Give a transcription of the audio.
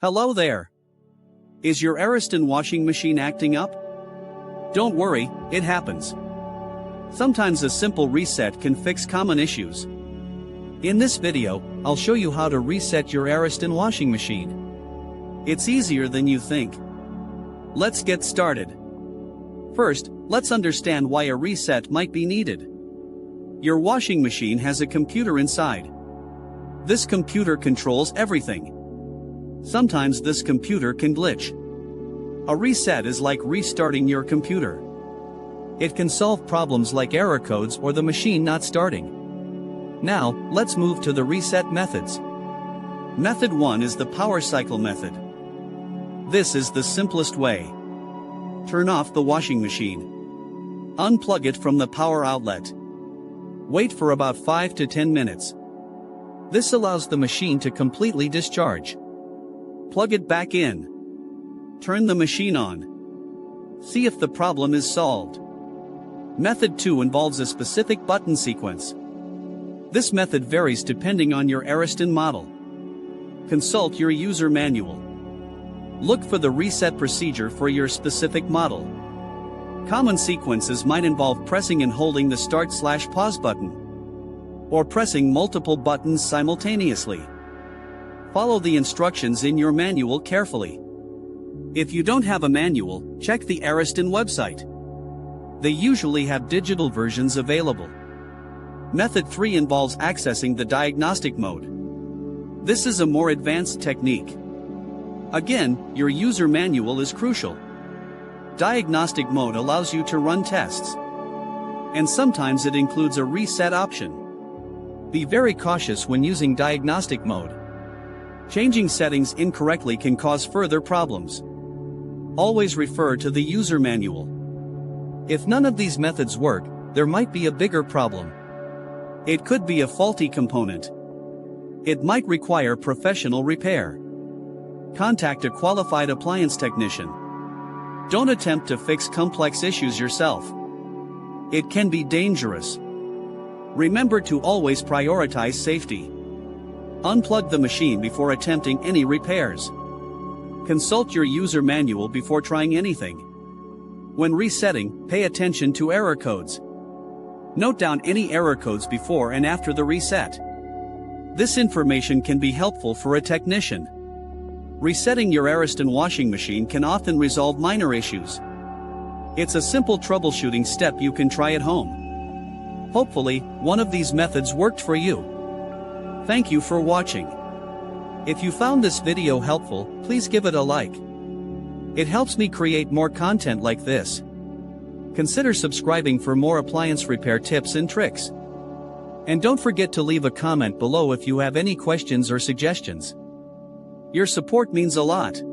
Hello there. Is your Ariston washing machine acting up? Don't worry, it happens. Sometimes a simple reset can fix common issues. In this video, I'll show you how to reset your Ariston washing machine. It's easier than you think. Let's get started. First, let's understand why a reset might be needed. Your washing machine has a computer inside. This computer controls everything. Sometimes this computer can glitch. A reset is like restarting your computer. It can solve problems like error codes or the machine not starting. Now, let's move to the reset methods. Method 1 is the power cycle method. This is the simplest way. Turn off the washing machine. Unplug it from the power outlet. Wait for about 5 to 10 minutes. This allows the machine to completely discharge. Plug it back in. Turn the machine on. See if the problem is solved. Method 2 involves a specific button sequence. This method varies depending on your Ariston model. Consult your user manual. Look for the reset procedure for your specific model. Common sequences might involve pressing and holding the start/pause button, or pressing multiple buttons simultaneously. Follow the instructions in your manual carefully. If you don't have a manual, check the Ariston website. They usually have digital versions available. Method 3 involves accessing the diagnostic mode. This is a more advanced technique. Again, your user manual is crucial. Diagnostic mode allows you to run tests. And sometimes it includes a reset option. Be very cautious when using diagnostic mode. Changing settings incorrectly can cause further problems. Always refer to the user manual. If none of these methods work, there might be a bigger problem. It could be a faulty component. It might require professional repair. Contact a qualified appliance technician. Don't attempt to fix complex issues yourself. It can be dangerous. Remember to always prioritize safety. Unplug the machine before attempting any repairs. Consult your user manual before trying anything. When resetting, pay attention to error codes. Note down any error codes before and after the reset. This information can be helpful for a technician. Resetting your Ariston washing machine can often resolve minor issues. It's a simple troubleshooting step you can try at home. Hopefully, one of these methods worked for you. Thank you for watching. If you found this video helpful, please give it a like. It helps me create more content like this. Consider subscribing for more appliance repair tips and tricks. And don't forget to leave a comment below if you have any questions or suggestions. Your support means a lot.